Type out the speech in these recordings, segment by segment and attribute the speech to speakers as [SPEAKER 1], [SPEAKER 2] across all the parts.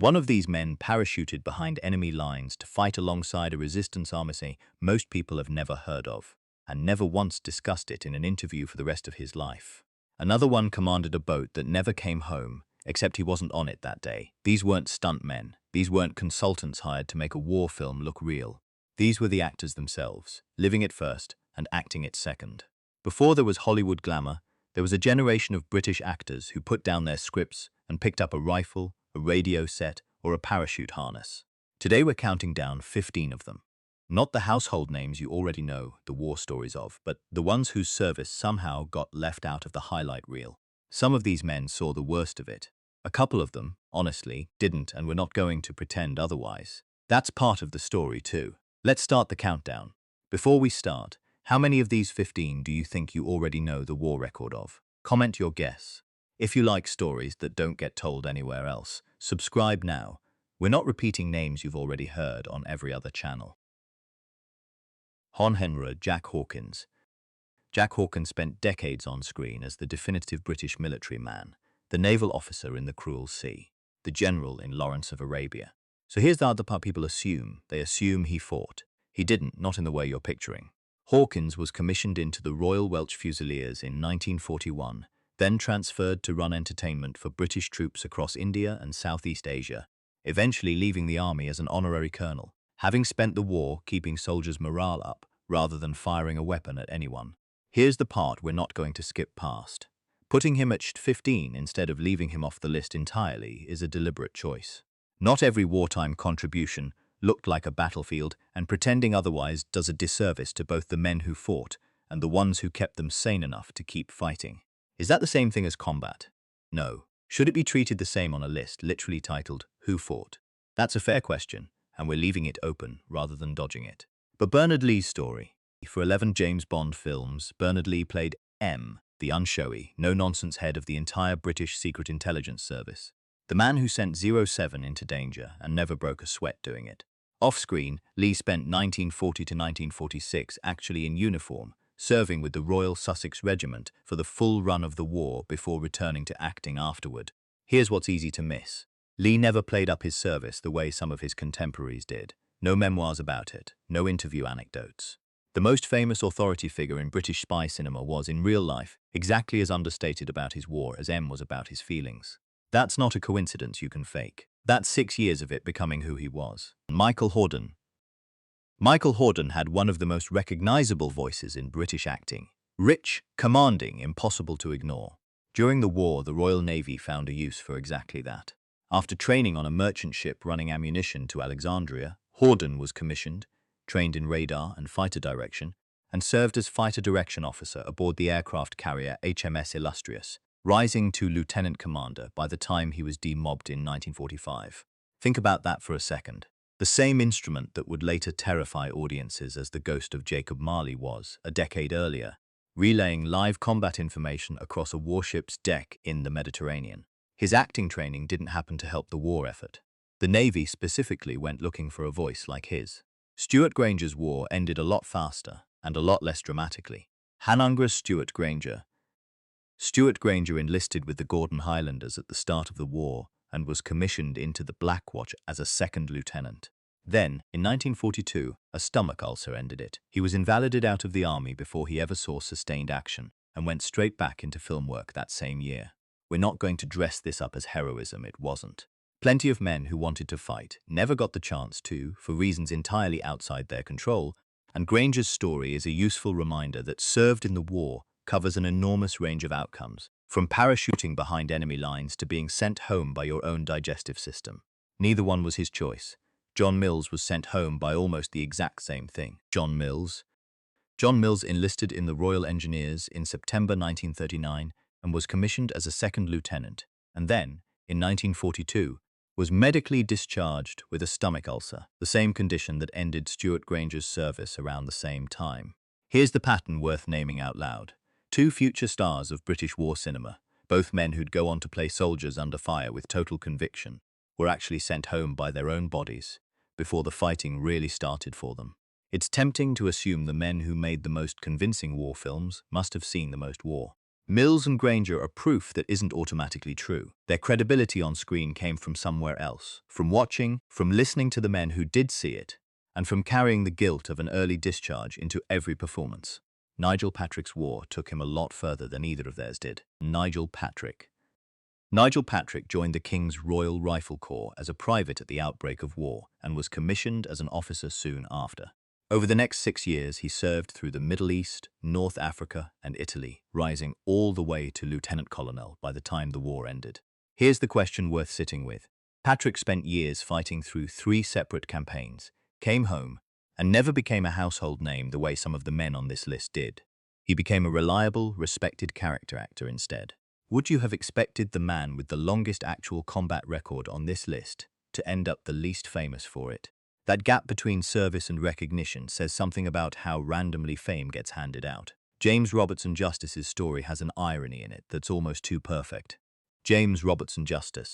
[SPEAKER 1] One of these men parachuted behind enemy lines to fight alongside a resistance army most people have never heard of, and never once discussed it in an interview for the rest of his life. Another one commanded a boat that never came home, except he wasn't on it that day. These weren't stuntmen. These weren't consultants hired to make a war film look real. These were the actors themselves, living it first and acting it second. Before there was Hollywood glamour, there was a generation of British actors who put down their scripts and picked up a rifle, a radio set, or a parachute harness. Today we're counting down 15 of them. Not the household names you already know the war stories of, but the ones whose service somehow got left out of the highlight reel. Some of these men saw the worst of it. A couple of them, honestly, didn't, and we're not going to pretend otherwise. That's part of the story too. Let's start the countdown. Before we start, how many of these 15 do you think you already know the war record of? Comment your guess. If you like stories that don't get told anywhere else, subscribe now. We're not repeating names you've already heard on every other channel. Horne Jack Hawkins. Jack Hawkins spent decades on screen as the definitive British military man, the naval officer in the Cruel Sea, the general in Lawrence of Arabia. So here's the other part people assume. They assume he fought. He didn't, not in the way you're picturing. Hawkins was commissioned into the Royal Welch Fusiliers in 1941, then transferred to run entertainment for British troops across India and Southeast Asia, eventually leaving the army as an honorary colonel, having spent the war keeping soldiers' morale up rather than firing a weapon at anyone. Here's the part we're not going to skip past. Putting him at 15 instead of leaving him off the list entirely is a deliberate choice. Not every wartime contribution looked like a battlefield, and pretending otherwise does a disservice to both the men who fought and the ones who kept them sane enough to keep fighting. Is that the same thing as combat? No. Should it be treated the same on a list literally titled, Who Fought? That's a fair question, and we're leaving it open rather than dodging it. But Bernard Lee's story. For 11 James Bond films, Bernard Lee played M, the unshowy, no-nonsense head of the entire British Secret Intelligence Service. The man who sent 07 into danger and never broke a sweat doing it. Off-screen, Lee spent 1940 to 1946 actually in uniform, serving with the Royal Sussex Regiment for the full run of the war before returning to acting afterward. Here's what's easy to miss. Lee never played up his service the way some of his contemporaries did. No memoirs about it, no interview anecdotes. The most famous authority figure in British spy cinema was, in real life, exactly as understated about his war as M was about his feelings. That's not a coincidence you can fake. That's 6 years of it becoming who he was. Michael Horne. Michael Horne had one of the most recognizable voices in British acting. Rich, commanding, impossible to ignore. During the war, the Royal Navy found a use for exactly that. After training on a merchant ship running ammunition to Alexandria, Horne was commissioned, trained in radar and fighter direction, and served as fighter direction officer aboard the aircraft carrier HMS Illustrious, rising to lieutenant commander by the time he was demobbed in 1945. Think about that for a second. The same instrument that would later terrify audiences as the ghost of Jacob Marley was, a decade earlier, relaying live combat information across a warship's deck in the Mediterranean. His acting training didn't happen to help the war effort. The Navy specifically went looking for a voice like his. Stuart Granger's war ended a lot faster and a lot less dramatically. Hanungra Stuart Granger. Stuart Granger enlisted with the Gordon Highlanders at the start of the war and was commissioned into the Black Watch as a second lieutenant. Then, in 1942, a stomach ulcer ended it. He was invalided out of the army before he ever saw sustained action and went straight back into film work that same year. We're not going to dress this up as heroism, it wasn't. Plenty of men who wanted to fight never got the chance to, for reasons entirely outside their control, and Granger's story is a useful reminder that served in the war covers an enormous range of outcomes, from parachuting behind enemy lines to being sent home by your own digestive system. Neither one was his choice. John Mills was sent home by almost the exact same thing. John Mills enlisted in the Royal Engineers in September 1939 and was commissioned as a second lieutenant, and then, in 1942, was medically discharged with a stomach ulcer, the same condition that ended Stuart Granger's service around the same time. Here's the pattern worth naming out loud. 2 future stars of British war cinema, both men who'd go on to play soldiers under fire with total conviction, were actually sent home by their own bodies before the fighting really started for them. It's tempting to assume the men who made the most convincing war films must have seen the most war. Mills and Granger are proof that isn't automatically true. Their credibility on screen came from somewhere else, from watching, from listening to the men who did see it, and from carrying the guilt of an early discharge into every performance. Nigel Patrick's war took him a lot further than either of theirs did. Nigel Patrick joined the King's Royal Rifle Corps as a private at the outbreak of war and was commissioned as an officer soon after. Over the next 6 years, he served through the Middle East, North Africa, and Italy, rising all the way to lieutenant colonel by the time the war ended. Here's the question worth sitting with. Patrick spent years fighting through 3 separate campaigns, came home, and never became a household name the way some of the men on this list did. He became a reliable, respected character actor instead. Would you have expected the man with the longest actual combat record on this list to end up the least famous for it? That gap between service and recognition says something about how randomly fame gets handed out. James Robertson Justice's story has an irony in it that's almost too perfect. James Robertson Justice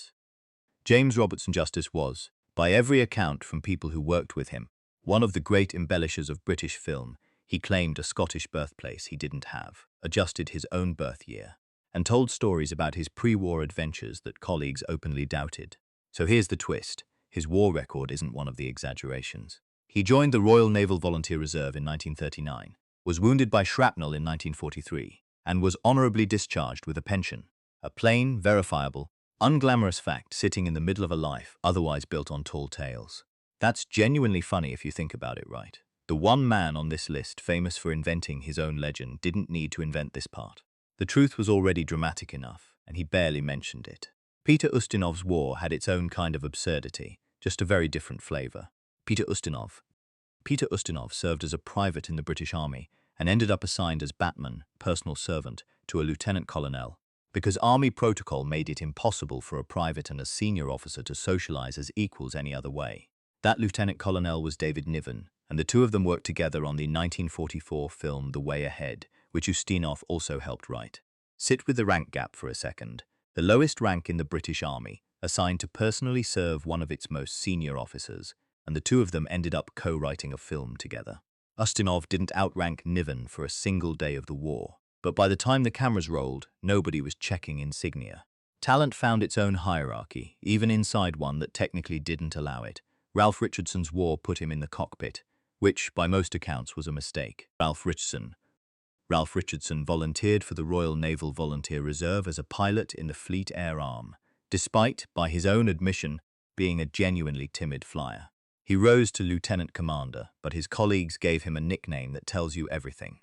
[SPEAKER 1] was, by every account from people who worked with him, one of the great embellishers of British film. He claimed a Scottish birthplace he didn't have, adjusted his own birth year, and told stories about his pre-war adventures that colleagues openly doubted. So here's the twist. His war record isn't one of the exaggerations. He joined the Royal Naval Volunteer Reserve in 1939, was wounded by shrapnel in 1943, and was honorably discharged with a pension. A plain, verifiable, unglamorous fact sitting in the middle of a life otherwise built on tall tales. That's genuinely funny if you think about it right. The one man on this list famous for inventing his own legend didn't need to invent this part. The truth was already dramatic enough, and he barely mentioned it. Peter Ustinov's war had its own kind of absurdity, just a very different flavor. Peter Ustinov served as a private in the British Army and ended up assigned as Batman, personal servant, to a lieutenant colonel, because Army protocol made it impossible for a private and a senior officer to socialize as equals any other way. That lieutenant colonel was David Niven, and the two of them worked together on the 1944 film The Way Ahead, which Ustinov also helped write. Sit with the rank gap for a second. The lowest rank in the British Army, assigned to personally serve one of its most senior officers, and the two of them ended up co-writing a film together. Ustinov didn't outrank Niven for a single day of the war, but by the time the cameras rolled, nobody was checking insignia. Talent found its own hierarchy, even inside one that technically didn't allow it. Ralph Richardson's war put him in the cockpit, which, by most accounts, was a mistake. Ralph Richardson volunteered for the Royal Naval Volunteer Reserve as a pilot in the Fleet Air Arm, despite, by his own admission, being a genuinely timid flyer. He rose to lieutenant commander, but his colleagues gave him a nickname that tells you everything.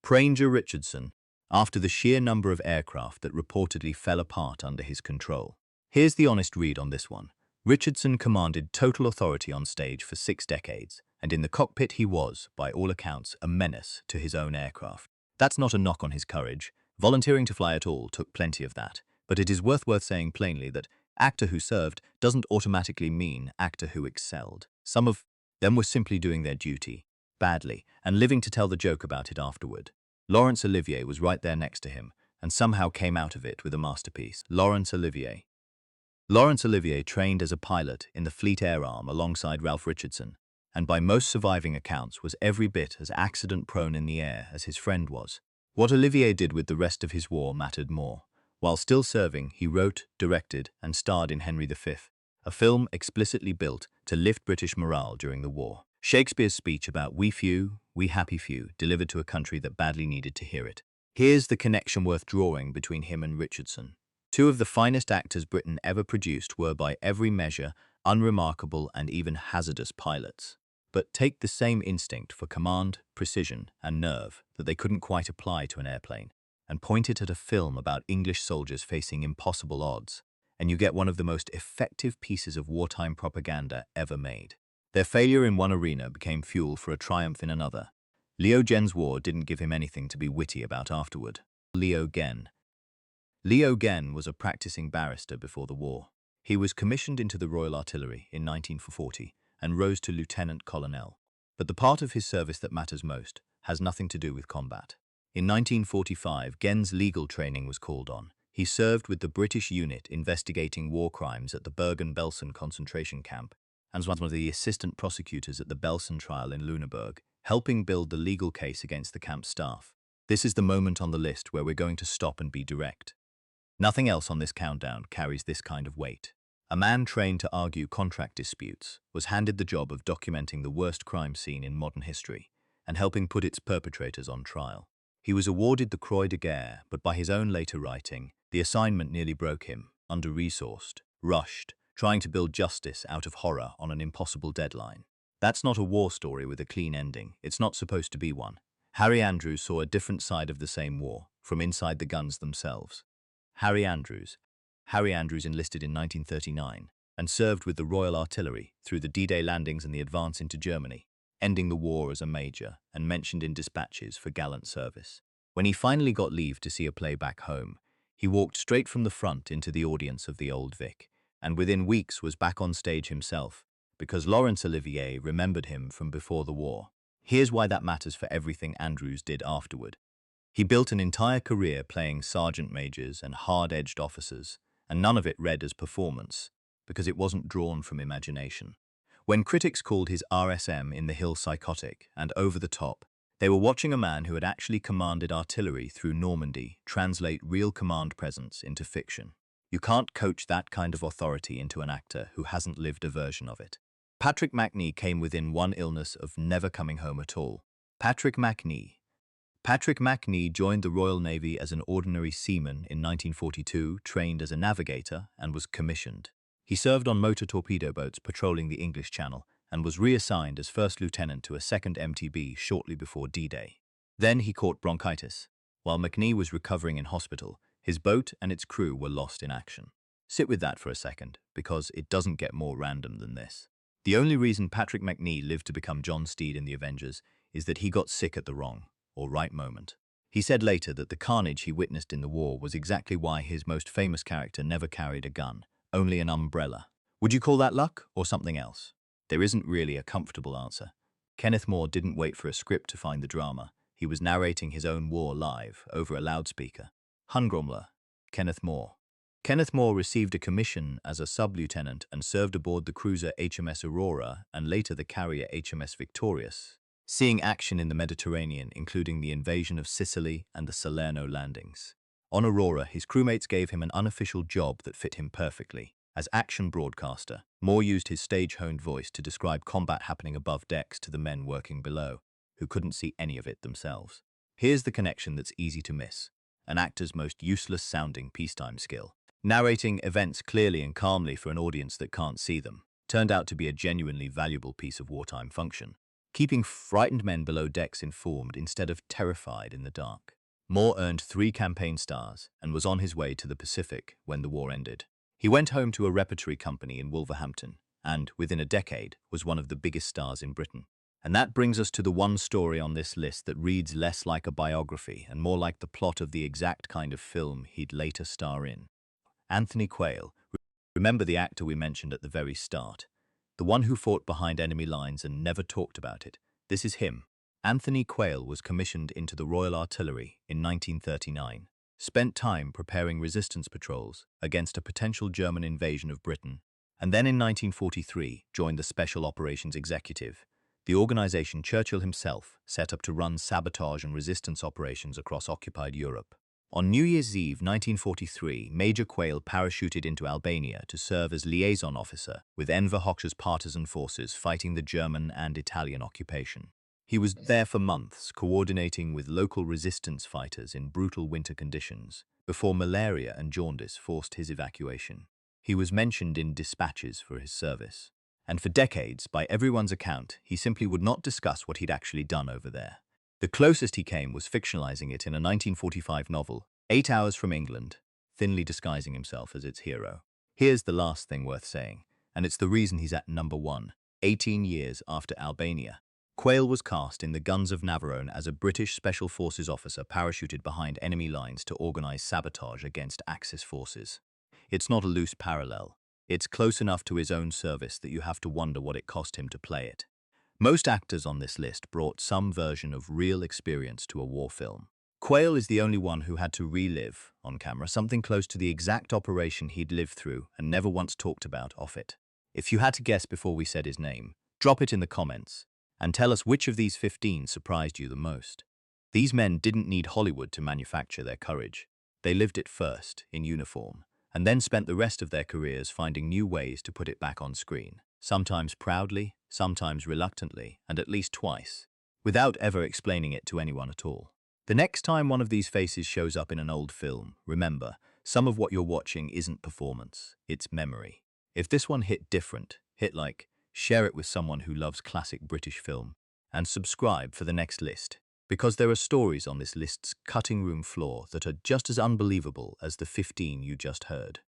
[SPEAKER 1] Pranger Richardson, after the sheer number of aircraft that reportedly fell apart under his control. Here's the honest read on this one. Richardson commanded total authority on stage for 6 decades, and in the cockpit he was, by all accounts, a menace to his own aircraft. That's not a knock on his courage. Volunteering to fly at all took plenty of that, but it is worth saying plainly that actor who served doesn't automatically mean actor who excelled. Some of them were simply doing their duty, badly, and living to tell the joke about it afterward. Laurence Olivier was right there next to him, and somehow came out of it with a masterpiece. Laurence Olivier trained as a pilot in the Fleet Air Arm alongside Ralph Richardson, and by most surviving accounts was every bit as accident-prone in the air as his friend was. What Olivier did with the rest of his war mattered more. While still serving, he wrote, directed, and starred in Henry V, a film explicitly built to lift British morale during the war. Shakespeare's speech about "we few, we happy few," delivered to a country that badly needed to hear it. Here's the connection worth drawing between him and Richardson. Two of the finest actors Britain ever produced were, by every measure, unremarkable and even hazardous pilots. But take the same instinct for command, precision, and nerve that they couldn't quite apply to an airplane, and point it at a film about English soldiers facing impossible odds, and you get one of the most effective pieces of wartime propaganda ever made. Their failure in one arena became fuel for a triumph in another. Leo Gen's war didn't give him anything to be witty about afterward. Leo Gen was a practicing barrister before the war. He was commissioned into the Royal Artillery in 1940 and rose to lieutenant colonel. But the part of his service that matters most has nothing to do with combat. In 1945, Gen's legal training was called on. He served with the British unit investigating war crimes at the Bergen-Belsen concentration camp and was one of the assistant prosecutors at the Belsen trial in Lüneburg, helping build the legal case against the camp staff. This is the moment on the list where we're going to stop and be direct. Nothing else on this countdown carries this kind of weight. A man trained to argue contract disputes was handed the job of documenting the worst crime scene in modern history and helping put its perpetrators on trial. He was awarded the Croix de Guerre, but by his own later writing, the assignment nearly broke him, under-resourced, rushed, trying to build justice out of horror on an impossible deadline. That's not a war story with a clean ending. It's not supposed to be one. Harry Andrews saw a different side of the same war, from inside the guns themselves. Harry Andrews enlisted in 1939 and served with the Royal Artillery through the D-Day landings and the advance into Germany, ending the war as a major and mentioned in dispatches for gallant service. When he finally got leave to see a play back home, he walked straight from the front into the audience of the Old Vic, and within weeks was back on stage himself, because Laurence Olivier remembered him from before the war. Here's why that matters for everything Andrews did afterward. He built an entire career playing sergeant majors and hard-edged officers, and none of it read as performance, because it wasn't drawn from imagination. When critics called his RSM in the Hill psychotic and over the top, they were watching a man who had actually commanded artillery through Normandy translate real command presence into fiction. You can't coach that kind of authority into an actor who hasn't lived a version of it. Patrick Macnee came within one illness of never coming home at all. Patrick Macnee joined the Royal Navy as an ordinary seaman in 1942, trained as a navigator, and was commissioned. He served on motor torpedo boats patrolling the English Channel and was reassigned as first lieutenant to a 2nd MTB shortly before D-Day. Then he caught bronchitis. While Macnee was recovering in hospital, his boat and its crew were lost in action. Sit with that for a second, because it doesn't get more random than this. The only reason Patrick Macnee lived to become John Steed in the Avengers is that he got sick at the wrong, or right moment. He said later that the carnage he witnessed in the war was exactly why his most famous character never carried a gun, only an umbrella. Would you call that luck or something else? There isn't really a comfortable answer. Kenneth More didn't wait for a script to find the drama. He was narrating his own war live, over a loudspeaker. Hungromler, Kenneth More. Kenneth More received a commission as a sub-lieutenant and served aboard the cruiser HMS Aurora and later the carrier HMS Victorious, seeing action in the Mediterranean, including the invasion of Sicily and the Salerno landings. On Aurora, his crewmates gave him an unofficial job that fit him perfectly. As action broadcaster, Moore used his stage-honed voice to describe combat happening above decks to the men working below, who couldn't see any of it themselves. Here's the connection that's easy to miss: an actor's most useless-sounding peacetime skill. Narrating events clearly and calmly for an audience that can't see them turned out to be a genuinely valuable piece of wartime function, keeping frightened men below decks informed instead of terrified in the dark. Moore earned 3 campaign stars and was on his way to the Pacific when the war ended. He went home to a repertory company in Wolverhampton and, within a decade, was one of the biggest stars in Britain. And that brings us to the one story on this list that reads less like a biography and more like the plot of the exact kind of film he'd later star in. Anthony Quayle. Remember the actor we mentioned at the very start? The one who fought behind enemy lines and never talked about it. This is him. Anthony Quayle was commissioned into the Royal Artillery in 1939, spent time preparing resistance patrols against a potential German invasion of Britain, and then in 1943 joined the Special Operations Executive, the organization Churchill himself set up to run sabotage and resistance operations across occupied Europe. On New Year's Eve 1943, Major Quayle parachuted into Albania to serve as liaison officer with Enver Hoxha's partisan forces fighting the German and Italian occupation. He was there for months, coordinating with local resistance fighters in brutal winter conditions, before malaria and jaundice forced his evacuation. He was mentioned in dispatches for his service. And for decades, by everyone's account, he simply would not discuss what he'd actually done over there. The closest he came was fictionalizing it in a 1945 novel, 8 Hours from England, thinly disguising himself as its hero. Here's the last thing worth saying, and it's the reason he's at number 1, 18 years after Albania. Quayle was cast in the Guns of Navarone as a British Special Forces officer parachuted behind enemy lines to organize sabotage against Axis forces. It's not a loose parallel. It's close enough to his own service that you have to wonder what it cost him to play it. Most actors on this list brought some version of real experience to a war film. Quayle is the only one who had to relive, on camera, something close to the exact operation he'd lived through and never once talked about off it. If you had to guess before we said his name, drop it in the comments and tell us which of these 15 surprised you the most. These men didn't need Hollywood to manufacture their courage. They lived it first, in uniform, and then spent the rest of their careers finding new ways to put it back on screen, sometimes proudly, sometimes reluctantly, and at least twice, without ever explaining it to anyone at all. The next time one of these faces shows up in an old film, remember, some of what you're watching isn't performance, it's memory. If this one hit different, hit like, share it with someone who loves classic British film, and subscribe for the next list, because there are stories on this list's cutting room floor that are just as unbelievable as the 15 you just heard.